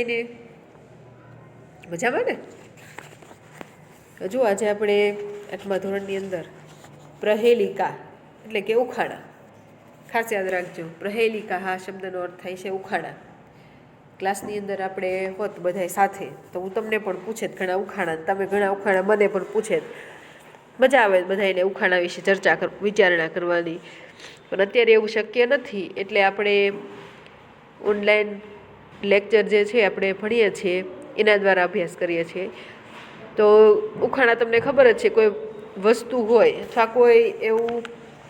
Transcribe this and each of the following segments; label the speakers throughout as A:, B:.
A: બધાને મજામાં ને? હજુ આજે આપણે 8મા ધોરણની અંદર પ્રહેલિકા એટલે કે ઉખાણા, ખાસ યાદ રાખજો. પ્રહેલિકા હા શબ્દનો અર્થ થાય છે ઉખાણા. ક્લાસની અંદર આપણે હોત બધાય સાથે તો હું તમને પણ પૂછેત ઘણા ઉખાણા, તમે ઘણા ઉખાણા મને પણ પૂછેત. મજા આવે બધાને ઉખાણા વિશે ચર્ચા વિચારણા કરવાની. પણ અત્યારે એવું શક્ય નથી, એટલે આપણે ઓનલાઈન લેક્ચર જે છે આપણે ભણીએ છીએ એના દ્વારા અભ્યાસ કરીએ છીએ. તો ઉખાણા તમને ખબર જ છે, કોઈ વસ્તુ હોય અથવા કોઈ એવું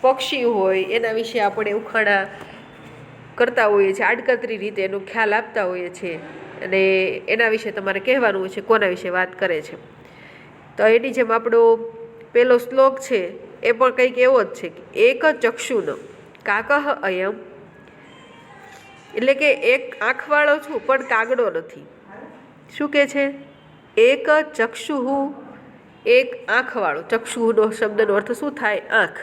A: પક્ષી હોય એના વિશે આપણે ઉખાણા કરતા હોઈએ છીએ, આડકતરી રીતે એનો ખ્યાલ આપતા હોઈએ છીએ અને એના વિશે તમારે કહેવાનું હોય છે કોના વિશે વાત કરે છે. તો એની જેમ આપણો પહેલો શ્લોક છે એ પણ કંઈક એવો જ છે કે એક ચક્ષુનો કાકહ અયમ, એટલે કે એક આંખવાળો છું પણ કાગડો નથી. શું કે છે? એક ચક્ષુહુ, એક આંખવાળો. ચક્ષુનો શબ્દનો અર્થ શું થાય? આંખ.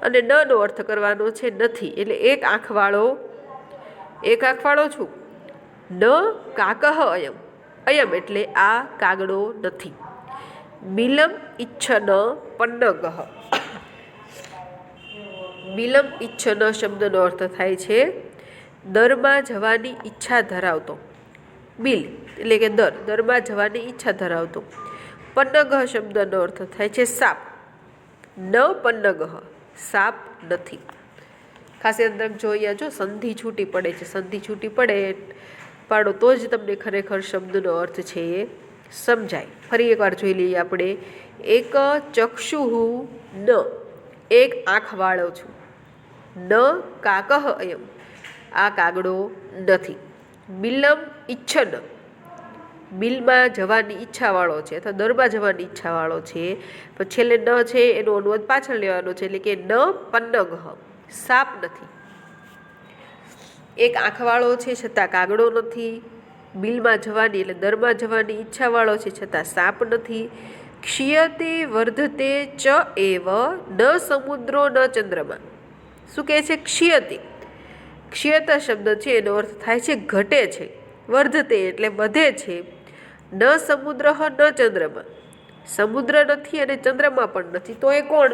A: અને ન નો અર્થ કરવાનો છે નથી, એટલે એક આંખવાળો છું. ન કાકહ અયમ, અયમ એટલે આ કાગડો નથી. બિલમ ઈચ્છન પન્નગહ, બિલમ ઈચ્છન શબ્દનો અર્થ થાય છે દરમાં જવાની ઈચ્છા ધરાવતો. બિલ એટલે કે દરમાં જવાની ઈચ્છા ધરાવતો. પન્નગહ શબ્દનો અર્થ થાય છે સાપ. ન પન્નગહ, સાપ નથી. ખાસ યાદ રાખજો, અહીંયા જો સંધિ છૂટી પડે છે, સંધિ છૂટી પાડો તો જ તમને ખરેખર શબ્દનો અર્થ છે એ સમજાય. ફરી એકવાર જોઈ લઈએ આપણે. એક ચક્ષુહુ ન, એક આંખવાળો છું. ન કાકહ અયમ, આ કાગડો નથી. બિલમ ઈચ્છન, બિલમાં જવાની ઈચ્છાવાળો છે અથવા દરમાં જવાની ઈચ્છાવાળો છે, પણ છેલ્લે ન છે એનો અનુવાદ પાછળ લેવાનો છે, એટલે કે ન પન્નગહ, સાપ નથી. એક આંખવાળો છે છતાં કાગડો નથી. બિલમાં જવાની એટલે દરમાં જવાની ઈચ્છાવાળો છે છતાં સાપ નથી. ક્ષીયતે વર્ધતે ચ એવ ન સમુદ્રો ન ચંદ્રમા. શું કહે છે? ક્ષીયતે, ક્ષીયત શબ્દ છે એનો અર્થ થાય છે ઘટે છે. વર્ધતે એટલે વધે છે. ન સમુદ્ર ન ચંદ્રમાં, સમુદ્ર નથી અને ચંદ્રમાં પણ નથી. તો એ કોણ?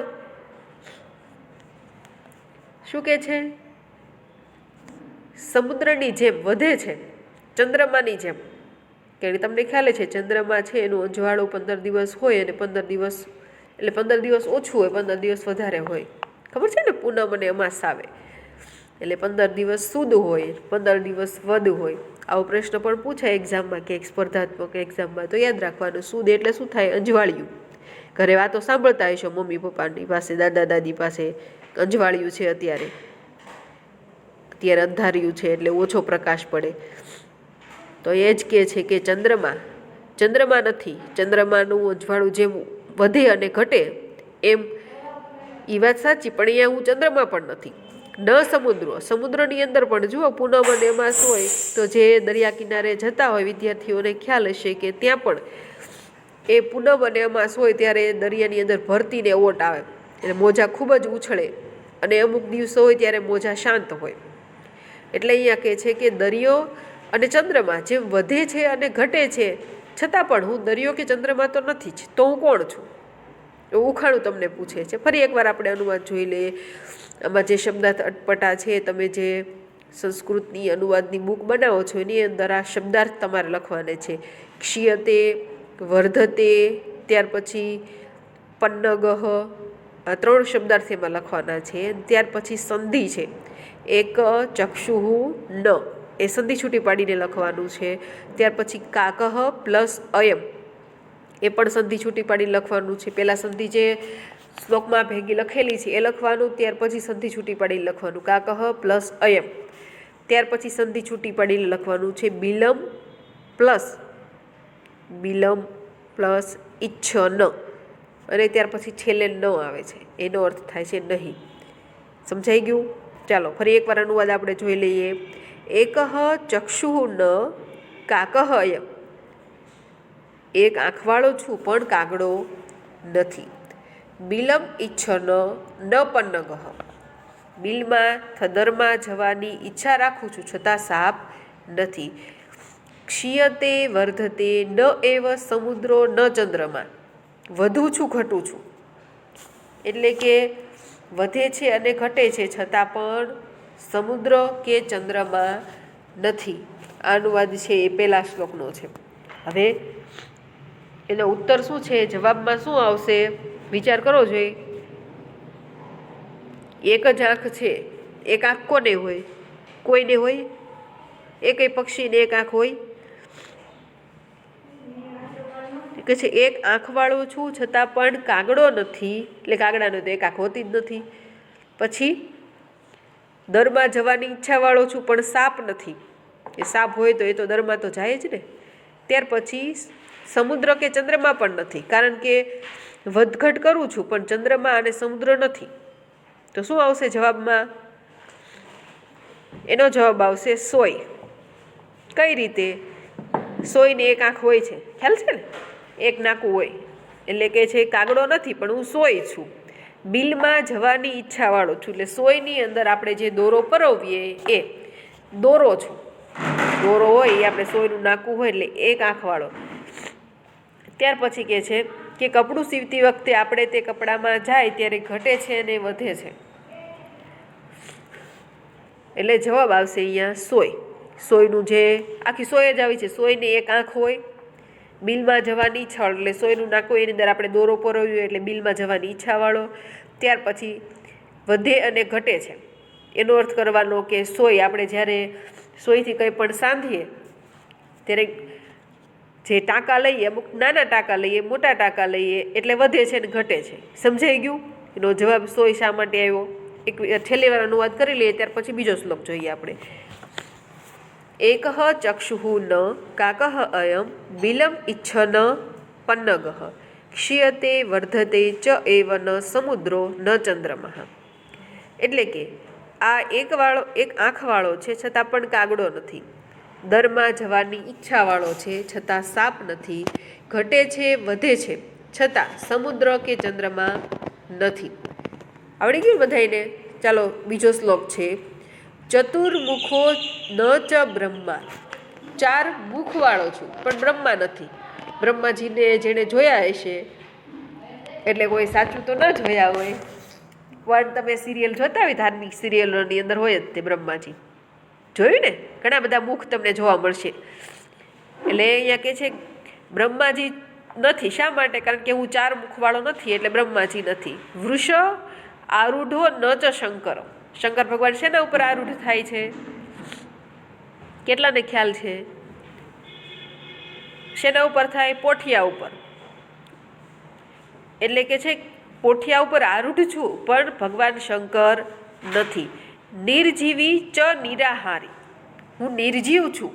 A: શું કે છે? સમુદ્રની જેમ વધે છે, ચંદ્રમાની જેમ. કે તમને ખ્યાલ છે ચંદ્રમાં છે એનું અજવાળું 15 દિવસ હોય અને 15 દિવસ એટલે 15 દિવસ ઓછું હોય, 15 દિવસ વધારે હોય. ખબર છે ને? પૂનમ અને અમાસ આવે એટલે 15 દિવસ સુદ હોય, 15 દિવસ વદ હોય. આવો પ્રશ્ન પણ પૂછાય એક્ઝામમાં, કે સ્પર્ધાત્મક એક્ઝામમાં. તો યાદ રાખવાનું, સુદ એટલે શું થાય? અંજવાળિયું. ઘરે વાતો સાંભળતા હશો મમ્મી પપ્પાની પાસે, દાદા દાદી પાસે. અંજવાળિયું છે અત્યારે અંધાર્યું છે એટલે ઓછો પ્રકાશ પડે. તો એ જ કહે છે કે ચંદ્રમાં નથી. ચંદ્રમાનું અજવાળું જેમ વધે અને ઘટે એમ એ વાત સાચી, પણ અહીંયા હું ચંદ્રમાં પણ નથી. ન સમુદ્રો, સમુદ્રની અંદર પણ જુઓ પૂનમ અને અમાસ હોય તો જે દરિયા કિનારે જતા હોય વિદ્યાર્થીઓને ખ્યાલ હશે કે ત્યાં પણ એ પૂનમ અને અમાસ હોય ત્યારે દરિયાની અંદર ભરતીને ઓટ આવે એટલે મોજા ખૂબ જ ઉછળે, અને અમુક દિવસો હોય ત્યારે મોજા શાંત હોય. એટલે અહીંયા કહે છે કે દરિયો અને ચંદ્રમા જેમ વધે છે અને ઘટે છે છતાં પણ હું દરિયો કે ચંદ્રમા તો નથી જ, તો હું કોણ છું? એવું ઉખાણું તમને પૂછે છે. ફરી એકવાર આપણે અનુવાદ જોઈ લઈએ. આમાં જે શબ્દાર્થ અટપટા છે, તમે જે સંસ્કૃતની અનુવાદની બુક બનાવો છો એની અંદર આ શબ્દાર્થ તમારે લખવાને છે. ક્ષીયતે, વર્ધતે, ત્યાર પછી પન્નગહ, આ 3 શબ્દાર્થ એમાં લખવાના છે. ત્યાર પછી સંધિ છે, એક ચક્ષુહુ ન, એ સંધિ છૂટી પાડીને લખવાનું છે. ત્યાર પછી કાકહ પ્લસ અયમ, એ પણ સંધિ છૂટી પાડીને લખવાનું છે. પહેલાં સંધિ જે શ્લોકમાં ભેગી લખેલી છે એ લખવાનું, ત્યાર પછી સંધિ છૂટી પાડીને લખવાનું કાકહ પ્લસ અયમ. ત્યાર પછી સંધિ છૂટી પાડીને લખવાનું છે બિલમ પ્લસ ઈચ્છન, અને ત્યાર પછી છેલ્લે ન આવે છે, એનો અર્થ થાય છે નહીં. સમજાઈ ગયું? ચાલો ફરી એકવાર અનુવાદ આપણે જોઈ લઈએ. એકહ ચક્ષુઃ ન કાકહ અયમ, એક આંખવાળો છું પણ કાગડો નથી. બિલમ ઈચ્છન ન પન્નગહ, બિલમાં થદરમાં જવાની ઈચ્છા રાખું છું છતાં સાપ નથી. ક્ષીયતે વર્ધતે ન એવ સમુદ્રો ન ચંદ્રમા. વધું છું ઘટું છું એટલે કે વધે છે અને ઘટે છે છતાં પણ સમુદ્ર કે ચંદ્રમાં નથી. આ અનુવાદ છે એ પહેલા શ્લોકનો છે. હવે એનો ઉત્તર શું છે, જવાબમાં શું આવશે વિચાર કરો જોઈએ. એક જ આંખ છે. એક આંખ કોને હોય? કોઈને હોય? એકેય પક્ષીને એક આંખ હોય? કે છે એક આંખવાળો છું છતાં પણ કાગડો નથી, એટલે કાગડાને તો એક આંખ હોતી જ નથી. પછી દરમાં જવાની ઈચ્છાવાળો છું પણ સાપ નથી. એ સાપ હોય તો એ તો દરમાં તો જાય જ ને. ત્યાર પછી સમુદ્ર કે ચંદ્રમાં પણ નથી, કારણ કે વધઘટ કરું છું પણ ચંદ્રમાં અને સમુદ્ર નથી. તો શું આવશે જવાબમાં? એનો જવાબ આવશે સોય. કઈ રીતે? સોયને એક આંખ હોય છે, ખ્યાલ છે ને? એક નાકું હોય એટલે કે છે કાગડો નથી પણ હું સોય છું. બિલમાં જવાની ઈચ્છાવાળો છું, એટલે સોયની અંદર આપણે જે દોરો પરોવીએ એ દોરો છું. દોરો હોય એ આપણે સોયનું નાકું હોય એટલે એક આંખવાળો. ત્યાર પછી કે છે કે કપડું સીવતી વખતે આપણે તે કપડામાં જાય ત્યારે ઘટે છે અને વધે છે. એટલે જવાબ આવશે અહીંયા સોય. સોયનું જે આખી સોય જ આવી છે. સોયની એક આંખ હોય, બિલમાં જવાની ઈચ્છા એટલે સોયનું નાકું, એની અંદર આપણે દોરો પરોવ્યો એટલે બિલમાં જવાની ઈચ્છાવાળો. ત્યાર પછી વધે અને ઘટે છે એનો અર્થ કરવાનો કે સોય આપણે જ્યારે સોયથી કંઈ પણ સાંધીએ ત્યારે જે ટાંકા લઈએ, અમુક નાના ટાંકા લઈએ, મોટા ટાંકા લઈએ એટલે વધે છે અને ઘટે છે. સમજાઈ ગયું? એનો જવાબ સોય શા માટે આવ્યો? એક છેલ્લી વાર અનુવાદ કરી લઈએ, ત્યાર પછી બીજો શ્લોક જોઈએ આપણે. એકઃ ચક્ષુઃ ન કાકઃ અયમ બિલમ ઇચ્છન પન્નગઃ ક્ષીયતે વર્ધતે ચ એવ ન સમુદ્રો ન ચંદ્રમઃ. એટલે કે આ એક આંખવાળો છે છતાં પણ કાગડો નથી. દરમાં જવાની ઈચ્છાવાળો છે છતાં સાપ નથી. ઘટે છે, વધે છે છતાં સમુદ્ર કે ચંદ્રમાં નથી. આવડી ગયું બધાઈને? ચાલો બીજો શ્લોક છે. ચતુર્મુખો ન ચ બ્રહ્મા. 4 મુખવાળો છું પણ બ્રહ્મા નથી. બ્રહ્માજીને જેણે જોયા હશે, એટલે કોઈ સાચું તો ન જોયા હોય પણ તમે સિરિયલ જોતા હોય, ધાર્મિક સિરિયલોની અંદર હોય જ તે બ્રહ્માજી. જોયું ને? ઘણા બધા મુખ તમને જોવા મળશે. એટલે અહીંયા કે છે બ્રહ્માજી નથી. શા માટે? કારણ કે હું 4 મુખવાળો નથી એટલે બ્રહ્માજી નથી. વૃષ આરૂઢો ન ચ શંકર. શંકર ભગવાન શેના ઉપર આરૂઢ થાય છે? કેટલાને ખ્યાલ છે? શેના ઉપર થાય? પોઠિયા ઉપર. એટલે કે છે પોઠિયા ઉપર આરૂઢ છું પણ ભગવાન શંકર નથી. નિર્જીવી ચ નિરાહારી. હું નિર્જીવ છું.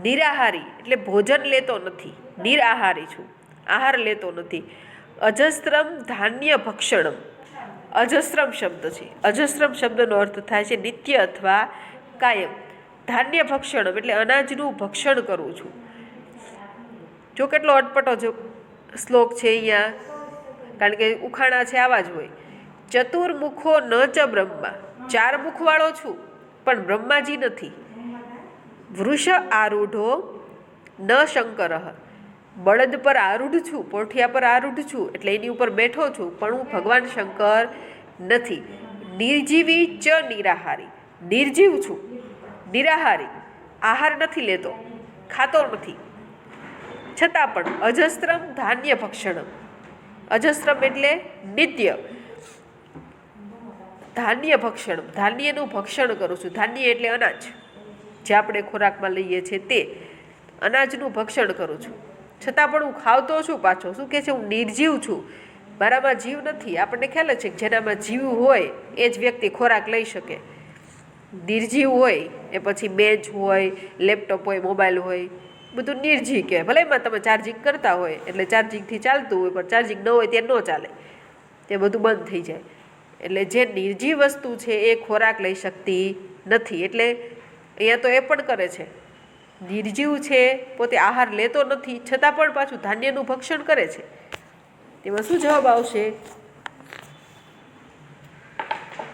A: નિરાહારી એટલે ભોજન લેતો નથી. નિરાહારી છું, આહાર લેતો નથી. અજસ્ત્રમ ધાન્ય ભક્ષણમ. અજસ્ત્રમ શબ્દ છે. અજસ્ત્રમ શબ્દનો અર્થ થાય છે નિત્ય અથવા કાયમ. ધાન્ય ભક્ષણમ એટલે અનાજનું ભક્ષણ કરું છું. જો કેટલો અટપટો શ્લોક છે અહીંયા, કારણ કે ઉખાણા છે આવા જ હોય. ચતુર્મુખો ન ચ બ્રહ્મા. 4 મુખવાળો છું પણ બ્રહ્માજી નથી. વૃષ આરૂઢો ન શંકર. બળદ પર આરૂઢ છું, પોઠિયા પર આરૂઢ છું એટલે એની ઉપર બેઠો છું પણ હું ભગવાન શંકર નથી. નિર્જીવી ચ નિરાહારી. નિર્જીવ છું, નિરાહારી, આહાર નથી લેતો, ખાતો નથી, છતાં પણ અજસ્ત્રમ ધાન્ય ભક્ષણમ. અજસ્ત્રમ એટલે નિત્ય. ધાન્ય ભક્ષણમ, ધાન્યનું ભક્ષણ કરું છું. ધાન્ય એટલે અનાજ, જે આપણે ખોરાકમાં લઈએ છીએ તે અનાજનું ભક્ષણ કરું છું. છતાં પણ હું ખાવતો છું પાછો. શું કહે છે? હું નિર્જીવ છું, મારામાં જીવ નથી. આપણને ખ્યાલ જ છે કે જેનામાં જીવ હોય એ જ વ્યક્તિ ખોરાક લઈ શકે. નિર્જીવ હોય એ પછી બેન્ચ હોય, લેપટોપ હોય, મોબાઈલ હોય, બધું નિર્જીવ કહેવાય. ભલે એમાં તમે ચાર્જિંગ કરતા હોય એટલે ચાર્જિંગથી ચાલતું હોય, પણ ચાર્જિંગ ન હોય ત્યાં ન ચાલે, તે બધું બંધ થઈ જાય. એટલે જે નિર્જીવ વસ્તુ છે એ ખોરાક લઈ શકતી નથી. એટલે અહીંયા તો એ પણ કરે છે, નિર્જીવ છે, પોતે આહાર લેતો નથી, છતાં પણ પાછું ધાન્યનું ભક્ષણ કરે છે. તેમાં શું જવાબ આવશે?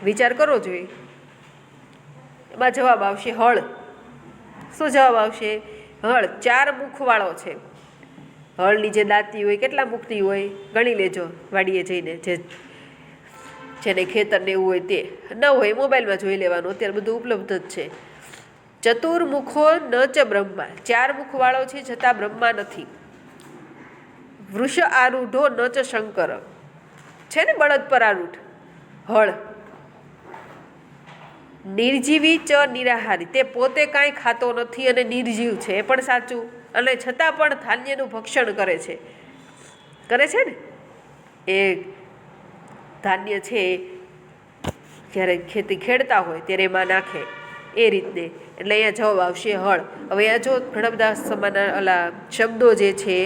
A: વિચાર કરવો જોઈએ. એમાં જવાબ આવશે હળ. શું જવાબ આવશે? હળ 4 મુખવાળો છે. હળની જે દાંતી હોય કેટલા મુખની હોય ગણી લેજો વાડીએ જઈને, જેને ખેતરને એવું હોય તે. ન હોય મોબાઈલમાં જોઈ લેવાનું, અત્યારે બધું ઉપલબ્ધ જ છે. ચતુર્મુખો ન ચ બ્રહ્મા, 4 મુખવાળો છે છતાં બ્રહ્મા નથી. વૃષ આરૂઢો ન ચ શંકર, છે ને બળદ પર આરૂઢ હળ. નિર્જીવી ચ નિરાહારી, તે પોતે કાંઈ ખાતો નથી અને નિર્જીવ છે, એ પણ સાચું. અને છતાં પણ ધાન્યનું ભક્ષણ કરે છે ને. એ ધાન્ય છે જ્યારે ખેતી ખેડતા હોય ત્યારે એમાં નાખે, એ રીતને. એટલે અહીંયા જવાબ આવશે હળ. હવે અહીંયા જો ઘણા બધા સમાન ઓલા શબ્દો જે છે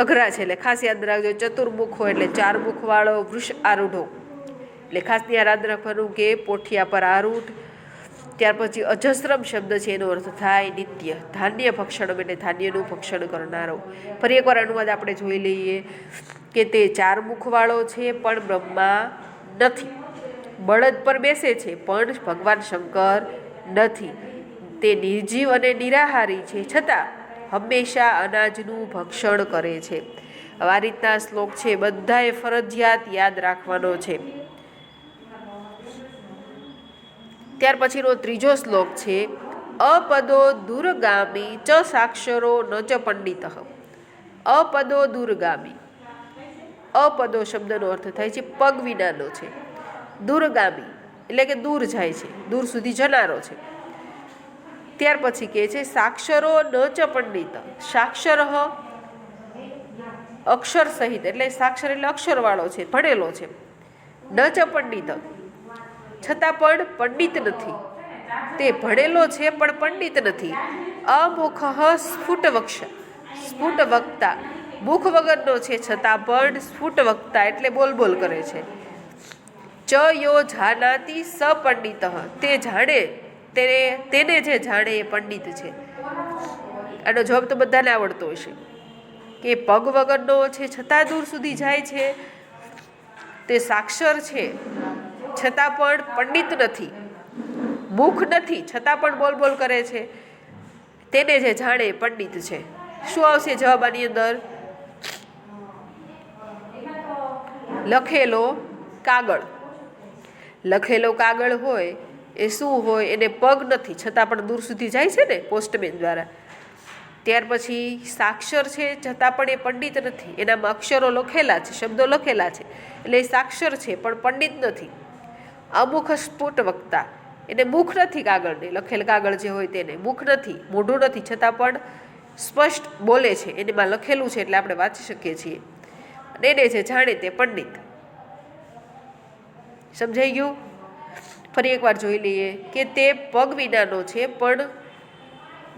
A: અઘરા છે, એટલે ખાસ યાદ રાખજો. ચતુર્મુખો એટલે 4 મુખવાળો, વૃષ આરૂઢો એટલે ખાસ ત્યાં યાદ રાખવાનું કે પોઠિયા પર આરૂઢ. ત્યાર પછી અજસ્રમ શબ્દ છે, એનો અર્થ થાય નિત્ય. ધાન્ય ભક્ષણ એટલે ધાન્યનું ભક્ષણ કરનારો. ફરી એકવાર અનુવાદ આપણે જોઈ લઈએ કે તે 4 મુખવાળો છે પણ બ્રહ્મા નથી. બળદ પર બેસે છે પણ ભગવાન શંકર નથી. તે નિર્જીવ અને નિરાહારી છે છતાં હંમેશા અનાજનું ભક્ષણ કરે છે. આ રીતના શ્લોક છે બધાએ ફરજિયાત યાદ રાખવાનો છે. ત્યાર પછીનો ત્રીજો શ્લોક છે અપદો દુર્ગામી ચ સાક્ષરો ન ચ પંડિત. અપદો દુર્ગામી, અપદો શબ્દનો અર્થ થાય છે પગ વિનાનો છે. દુર્ગામી એટલે કે દૂર જાય છે, દૂર સુધી જનારો છે. ત્યાર પછી કહે છે સાક્ષરો ન ચ પંડિત. સાક્ષર અક્ષર સહિત, એટલે સાક્ષર એટલે અક્ષરવાળો છે, ભણેલો છે. ન ચ પંડિત છતાં પણ પંડિત નથી. તે ભણેલો છે પણ પંડિત નથી. અમુખ સ્ફુટ વક્તા, મુખ વગરનો છે છતાં પણ સ્ફુટ વક્તા એટલે બોલ કરે છે. ચ યો જાનાતિ સ પંડિત, તે જાણે તેને જે જાણે એ પંડિત છે. આનો જવાબ તો બધાને આવડતો હશે કે પગ વગરનો છે છતાં દૂર સુધી જાય છે, તે સાક્ષર છે છતાં પણ પંડિત નથી, મુખ નથી છતાં પણ બોલ કરે છે, તેને જે જાણે પંડિત છે. શું આવશે જવાબ આની અંદર? લખેલો કાગળ. લખેલો કાગળ હોય એ શું હોય? એને પગ નથી છતાં પણ દૂર સુધી જાય છે ને પોસ્ટમેન દ્વારા. ત્યાર પછી સાક્ષર છે છતાં પણ એ પંડિત નથી, એનામાં અક્ષરો લખેલા છે, શબ્દો લખેલા છે, એટલે એ સાક્ષર છે પણ પંડિત નથી. અમુખ સ્ફુટ વક્તા, એને મુખ નથી કાગળને, લખેલ કાગળ જે હોય તેને મુખ નથી, મોઢું નથી, છતાં પણ સ્પષ્ટ બોલે છે, એમાં લખેલું છે એટલે આપણે વાંચી શકીએ છીએ. અને એને જે જાણે તે પંડિત. સમજાઈ ગયું? ફરી એકવાર જોઈ લઈએ કે તે પગ વિનાનો છે પણ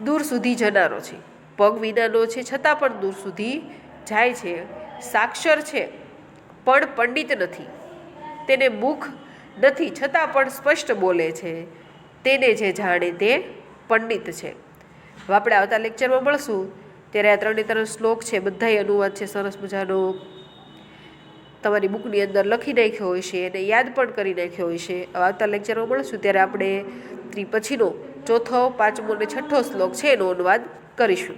A: દૂર સુધી જનારો છે. પગ વિનાનો છે છતાં પણ દૂર સુધી જાય છે. સાક્ષર છે પણ પંડિત નથી, તેને મુખ નથી છતાં પણ સ્પષ્ટ બોલે છે, તેને જે જાણે તે પંડિત છે. હવે આપણે આવતા લેક્ચરમાં મળશું ત્યારે આ 3 શ્લોક છે બધાય અનુવાદ છે સરસ મજાનો તમારી બુકની અંદર લખી નાખ્યો હોય છે અને યાદ પણ કરી નાખ્યો હોય છે. આવતા લેક્ચરમાં મળશું ત્યારે આપણે પછીનો 4th, 5th અને 6th શ્લોક છે એનો અનુવાદ કરીશું.